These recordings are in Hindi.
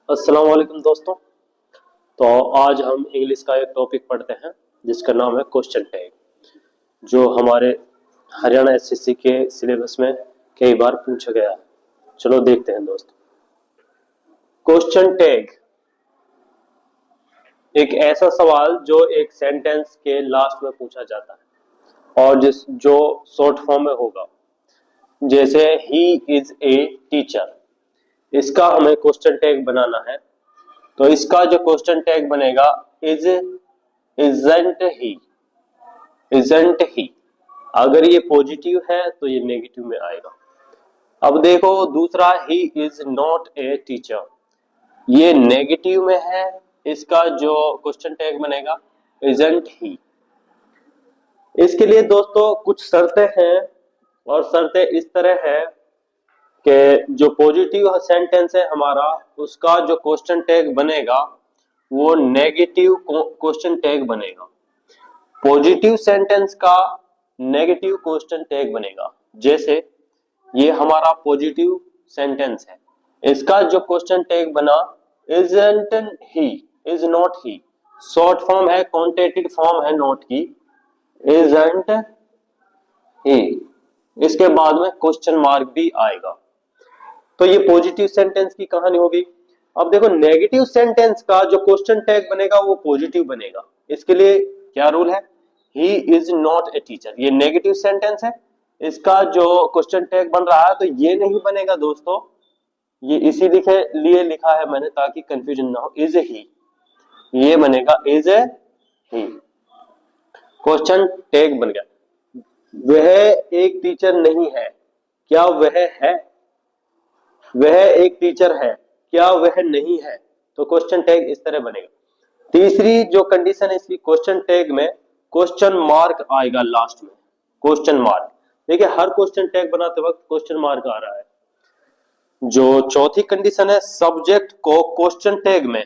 अस्सलाम वालेकुम दोस्तों। तो आज हम इंग्लिश का एक टॉपिक पढ़ते हैं जिसका नाम है क्वेश्चन टैग, जो हमारे हरियाणा एसएससी के सिलेबस में कई बार पूछा गया है। चलो देखते हैं दोस्तों। क्वेश्चन टैग एक ऐसा सवाल जो एक सेंटेंस के लास्ट में पूछा जाता है और जिस जो शॉर्ट फॉर्म में होगा, जैसे ही इज ए टीचर। इसका हमें क्वेश्चन टैग बनाना है। तो इसका जो क्वेश्चन टैग बनेगा, is isn't he, isn't he. अगर ये पॉजिटिव है तो ये नेगेटिव में आएगा। अब देखो दूसरा, he is not a teacher, ये नेगेटिव में है। इसका जो क्वेश्चन टैग बनेगा, इजंट ही। इसके लिए दोस्तों कुछ शर्तें हैं और शर्तें इस तरह है कि जो पॉजिटिव सेंटेंस है हमारा, उसका जो क्वेश्चन टैग बनेगा वो नेगेटिव क्वेश्चन टैग बनेगा। पॉजिटिव सेंटेंस का नेगेटिव क्वेश्चन टैग बनेगा। जैसे ये हमारा पॉजिटिव सेंटेंस है, इसका जो क्वेश्चन टैग बना, isn't he, is not he. Short form है, कॉन्टेटिव फॉर्म है नॉट की, इजंट ही। इसके बाद में क्वेश्चन मार्क भी आएगा। तो ये पॉजिटिव सेंटेंस की कहानी होगी। अब देखो नेगेटिव सेंटेंस का जो क्वेश्चन टैग बनेगा वो पॉजिटिव बनेगा। इसके लिए क्या रूल है, he is not a teacher, ये नेगेटिव सेंटेंस है, इसका जो क्वेश्चन टैग बन रहा है तो ये नहीं बनेगा दोस्तों। ये इसी लिए लिखा है मैंने ताकि कंफ्यूजन ना हो। इज ही, ये बनेगा इज ही। क्वेश्चन टैग बन गया। वह एक टीचर नहीं है, क्या वह है? वह एक टीचर है, क्या वह नहीं है? तो क्वेश्चन टैग इस तरह बनेगा। तीसरी जो कंडीशन है इसकी, क्वेश्चन टैग में क्वेश्चन मार्क आएगा लास्ट में। क्वेश्चन मार्क, देखिए हर क्वेश्चन टैग बनाते वक्त क्वेश्चन मार्क आ रहा है। जो चौथी कंडीशन है, सब्जेक्ट को क्वेश्चन टैग में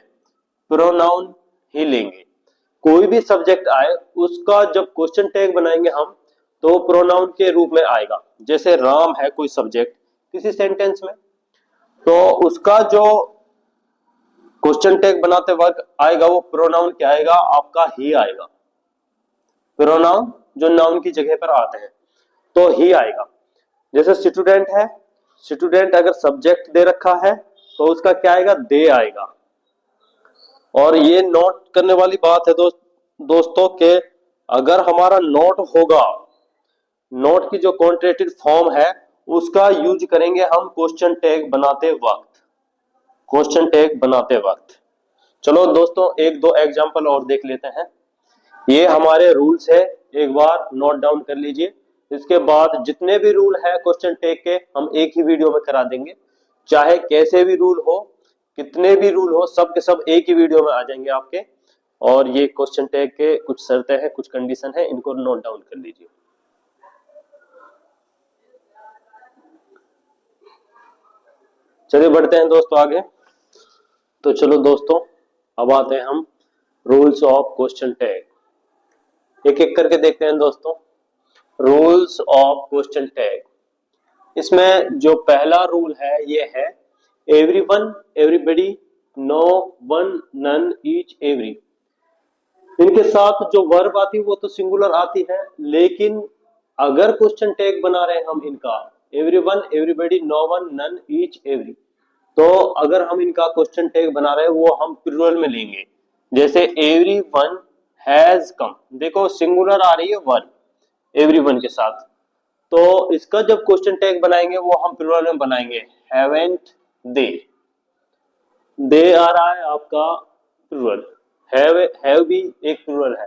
प्रोनाउन ही लेंगे। कोई भी सब्जेक्ट आए उसका जब क्वेश्चन टैग बनाएंगे हम तो प्रोनाउन के रूप में आएगा। जैसे राम है कोई सब्जेक्ट किसी सेंटेंस में, तो उसका जो क्वेश्चन टैग बनाते वक्त आएगा वो प्रोनाउन क्या आएगा, आपका ही आएगा। प्रोनाउन जो नाउन की जगह पर आते हैं तो ही आएगा। जैसे स्टूडेंट है, स्टूडेंट अगर सब्जेक्ट दे रखा है तो उसका क्या आएगा, दे आएगा। और ये नोट करने वाली बात है दोस्तों के अगर हमारा नोट होगा, नोट की जो कॉन्ट्रेक्टेड फॉर्म है उसका यूज करेंगे हम क्वेश्चन टैग बनाते वक्त, क्वेश्चन टैग बनाते वक्त। चलो दोस्तों एक दो एग्जांपल और देख लेते हैं। ये हमारे रूल्स है, एक बार नोट डाउन कर लीजिए। इसके बाद जितने भी रूल है क्वेश्चन टैग के हम एक ही वीडियो में करा देंगे। चाहे कैसे भी रूल हो, कितने भी रूल हो, सब के सब एक ही वीडियो में आ जाएंगे आपके। और ये क्वेश्चन टैग के कुछ शर्तें हैं, कुछ कंडीशन है, इनको नोट डाउन कर लीजिए। चलिए बढ़ते हैं दोस्तों आगे। तो चलो दोस्तों अब आते हैं हम रूल्स ऑफ क्वेश्चन टैग। एक एक करके देखते हैं दोस्तों। रूल्स ऑफ क्वेश्चन टैग, इसमें जो पहला रूल है ये है, everyone, everybody, no one, none, each, every. इनके साथ जो वर्ब आती है वो तो सिंगुलर आती है, लेकिन अगर क्वेश्चन टैग बना रहे हैं हम इनका, everyone, everybody, no one, none, each, every, तो अगर हम इनका क्वेश्चन टैग बना रहे हैं वो हम प्लूरल में लेंगे। जैसे एवरीवन हैज कम, देखो सिंगुलर आ रही है वन एवरीवन के साथ, तो इसका जब क्वेश्चन टैग बनाएंगे वो हम प्लूरल में बनाएंगे, हैवेंट दे। दे आ रहा है आपका प्लूरल, हैव भी एक प्लूरल है।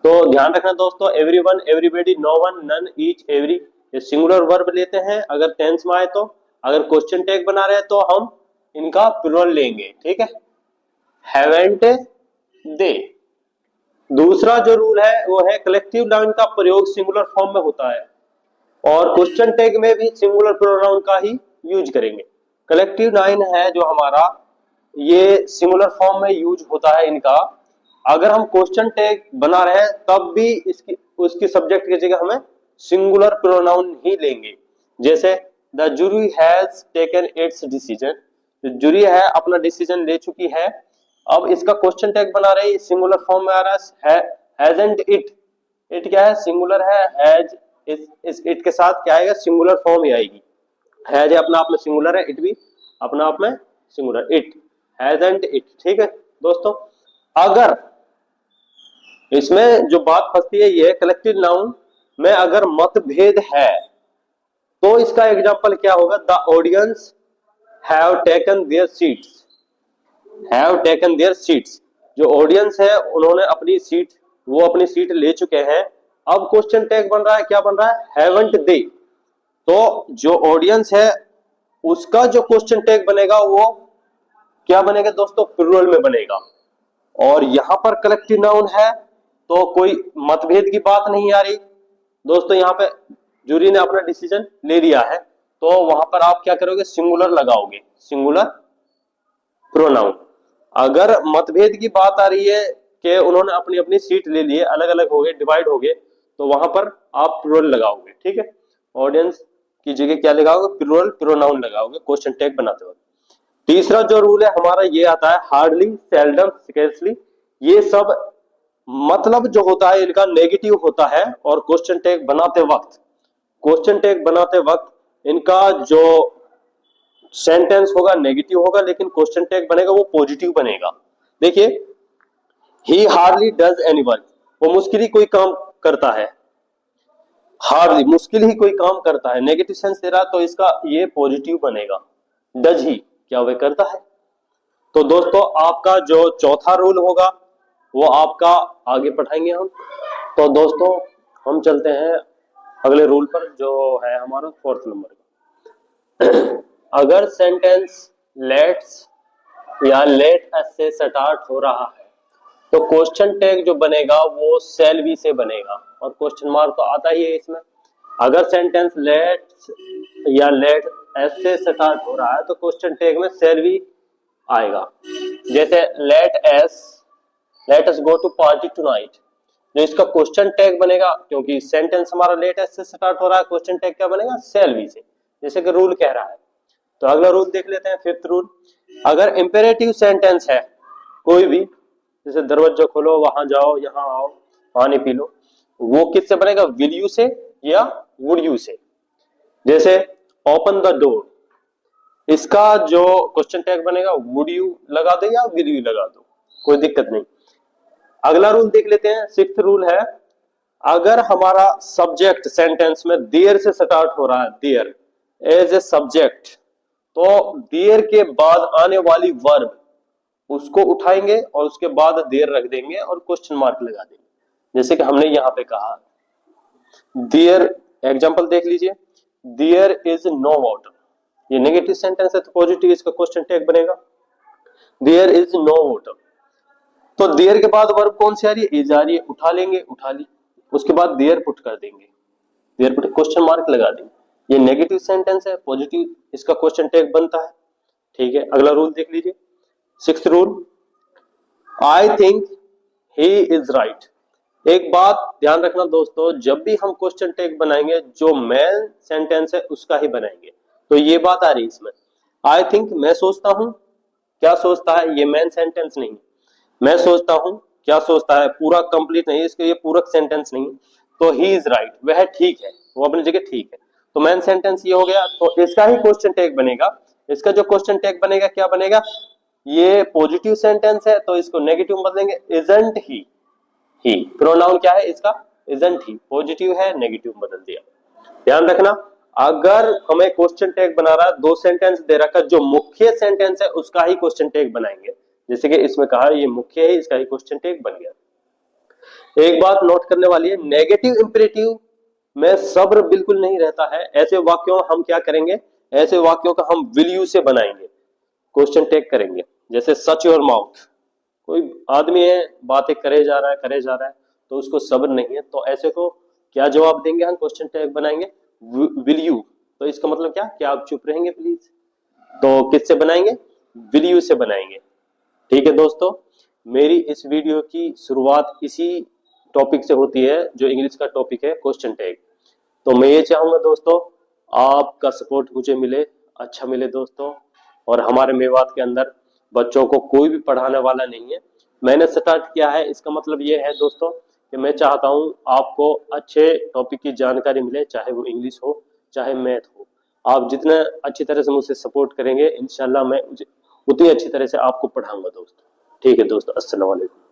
तो ध्यान रखना दोस्तों, everyone, everybody, no one, none, each, every, ये सिंगुलर वर्ब लेते हैं अगर टेंस में आए तो। अगर क्वेश्चन टैग बना रहे हैं तो हम इनका प्लूरल लेंगे, ठीक है। हैवेंट दे। दूसरा जो रूल है वो है, कलेक्टिव नाउन का प्रयोग सिंगुलर फॉर्म में होता है और क्वेश्चन टैग में भी सिंगुलर प्रोनाउन का ही यूज करेंगे। कलेक्टिव नाउन है जो हमारा, ये सिंगुलर फॉर्म में यूज होता है इनका। अगर हम क्वेश्चन टैग बना रहे हैं तब भी इसकी उसकी सब्जेक्ट की जगह हमें सिंगुलर प्रोनाउन ही लेंगे। जैसे the jury has taken its decision, jury है अपना डिसीजन ले चुकी है। अब इसका क्वेश्चन टैग बना रही, सिंगुलर फॉर्म में आ रहा है, हैजंट इट। इट क्या है, सिंगुलर है, हैज इस इट के साथ क्या आएगा, सिंगुलर फॉर्म ही आएगी। हैज अपना आप में सिंगुलर है, इट भी अपना आप में सिंगुलर, इट हैजंट इट। ठीक है दोस्तों, अगर इसमें जो बात फंसती है ये कलेक्टिव नाउन में अगर मतभेद है तो इसका एग्जांपल क्या होगा, the audience have taken there seats. Have taken there seats, जो ऑडियंस है उन्होंने अपनी सीट, वो अपनी सीट ले चुके हैं। अब क्वेश्चन टैग बन रहा है, क्या बन रहा है, हैवंट दे। तो जो ऑडियंस है उसका जो क्वेश्चन टैग बनेगा वो क्या बनेगा दोस्तों, प्लूरल में बनेगा। और यहां पर कलेक्टिव नाउन है तो कोई मतभेद की बात नहीं आ रही दोस्तों, यहाँ पे जूरी ने अपना डिसीजन ले लिया है। तो वहां पर आप क्या करोगे, सिंगुलर लगाओगे, सिंगुलर प्रोनाउन। अगर मतभेद की बात आ रही है कि उन्होंने अपनी अपनी सीट ले ली है, अलग अलग हो गए, डिवाइड हो गए, तो वहां पर आप प्लूरल लगाओगे। ठीक है, ऑडियंस की जगह क्या लगाओगे, प्लूरल प्रोनाउन लगाओगे क्वेश्चन टैग बनाते वक्त। तीसरा जो रूल है हमारा ये आता है, हार्डली, सेल्डम, स्केर्सली। ये सब मतलब जो होता है इनका नेगेटिव होता है, और क्वेश्चन टैग बनाते वक्त, क्वेश्चन टैग बनाते वक्त इनका जो सेंटेंस होगा नेगेटिव होगा, लेकिन क्वेश्चन टैग बनेगा वो पॉजिटिव बनेगा। देखिए, ही हार्डली डज एनी वर्क, वो मुश्किल ही कोई काम करता है, हार्डली मुश्किल ही कोई काम करता है, नेगेटिव सेंस दे रहा है तो इसका ये पॉजिटिव बनेगा। डज ही, क्या वह करता है। तो दोस्तों आपका जो चौथा रूल होगा वो आपका आगे पढ़ाएंगे हम। तो दोस्तों हम चलते हैं अगले रूल पर, जो है हमारा फोर्थ नंबर का। अगर सेंटेंस लेट्स या लेट अस से स्टार्ट हो रहा है तो क्वेश्चन टैग जो बनेगा वो शैल बी से बनेगा, और क्वेश्चन मार्क तो आता ही है इसमें। अगर सेंटेंस लेट्स या लेट एस से स्टार्ट हो रहा है तो क्वेश्चन टैग में शैल बी आएगा। जैसे let us go to party tonight, जो इसका क्वेश्चन टैग बनेगा, क्योंकि सेंटेंस हमारा लेट एस से स्टार्ट हो रहा है, क्वेश्चन टैग क्या बनेगा, शैल बी से, जैसे कि रूल कह रहा है। तो अगला रूल देख लेते हैं, फिफ्थ रूल। अगर इंपेरेटिव सेंटेंस है कोई भी, जैसे दरवाजा खोलो, वहां जाओ, यहाँ आओ, पानी पी लो, वो किससे बनेगा, विल यू से या वुड यू से। जैसे ओपन द डोर, इसका जो क्वेश्चन टैग बनेगा वुड यू लगा दो या विल यू लगा दो, कोई दिक्कत नहीं। अगला रूल देख लेते हैं, सिक्स्थ रूल है, अगर हमारा सब्जेक्ट सेंटेंस में देयर से स्टार्ट हो रहा है, देयर एज ए सब्जेक्ट, तो देयर के बाद आने वाली वर्ब उसको उठाएंगे और उसके बाद देयर रख देंगे और क्वेश्चन मार्क लगा देंगे, जैसे कि हमने यहां पे कहा देयर। एग्जांपल देख लीजिए, देयर इज नो वाटर, ये नेगेटिव सेंटेंस है तो पॉजिटिव इसका क्वेश्चन टैग बनेगा, देयर इज नो वाटर। तो देयर के बाद वर्ब कौन सी आ रही है, इज आ रही है, उठा लेंगे, उठा ली, उसके बाद देयर पुट कर देंगे, देयर पुट क्वेश्चन मार्क लगा देंगे। ये नेगेटिव सेंटेंस है, पॉजिटिव इसका क्वेश्चन टैग बनता है। ठीक है, अगला रूल देख लीजिए, sixth rule, I think he is right. एक बात ध्यान रखना दोस्तों, जब भी हम क्वेश्चन टैग बनाएंगे जो मेन सेंटेंस है उसका ही बनाएंगे। तो ये बात आ रही है इसमें, आई थिंक मैं सोचता हूं, क्या सोचता है, ये मेन सेंटेंस नहीं, मैं सोचता हूं क्या सोचता है, पूरा कंप्लीट नहीं, इसके ये पूरक सेंटेंस नहीं। तो ही इज राइट, वह ठीक है, वो अपनी जगह ठीक है, तो मेन सेंटेंस ये हो गया, तो इसका ही क्वेश्चन टैग बनेगा। इसका जो क्वेश्चन टैग बनेगा क्या बनेगा, ये पॉजिटिव सेंटेंस है तो इसको नेगेटिव बदलेंगे, इजंट ही प्रोनाउन क्या है इसका, इजंट ही, पॉजिटिव है, नेगेटिव बदल दिया। ध्यान रखना, अगर हमें क्वेश्चन टैग बना रहा है, दो सेंटेंस दे रखा, जो मुख्य सेंटेंस है उसका ही क्वेश्चन टैग बनाएंगे, जैसे कि इसमें कहा ये मुख्य है, इसका ही क्वेश्चन टैग बन गया। एक बात नोट करने वाली है, नेगेटिव इंपेरेटिव में सब्र बिल्कुल नहीं रहता है। ऐसे वाक्यों हम क्या करेंगे, ऐसे वाक्यों का हम विल यू से बनाएंगे, क्वेश्चन टैग करेंगे। जैसे सच योर माउथ, कोई आदमी है बातें करे जा रहा है तो उसको सब्र नहीं है, तो ऐसे को क्या जवाब देंगे हम, क्वेश्चन टैग बनाएंगे विल यू। तो इसका मतलब क्या आप चुप रहेंगे प्लीज, तो किससे बनाएंगे, विल यू से बनाएंगे। ठीक है दोस्तों, मेरी इस वीडियो की शुरुआत इसी टॉपिक से होती है जो इंग्लिश का टॉपिक है क्वेश्चन टैग। तो मैं ये चाहूंगा दोस्तों आपका सपोर्ट मुझे मिले, अच्छा मिले दोस्तों। और हमारे मेवात के अंदर बच्चों को कोई भी पढ़ाने वाला नहीं है। मैंने स्टार्ट किया है, इसका मतलब ये है दोस्तों कि मैं चाहता हूँ आपको अच्छे टॉपिक की जानकारी मिले, चाहे वो इंग्लिश हो चाहे मैथ हो। आप जितना अच्छी तरह से मुझसे सपोर्ट करेंगे, इंशाल्लाह मैं उतनी अच्छी तरह से आपको पढ़ाऊंगा दोस्तों। ठीक है दोस्तों, अस्सलाम वालेकुम।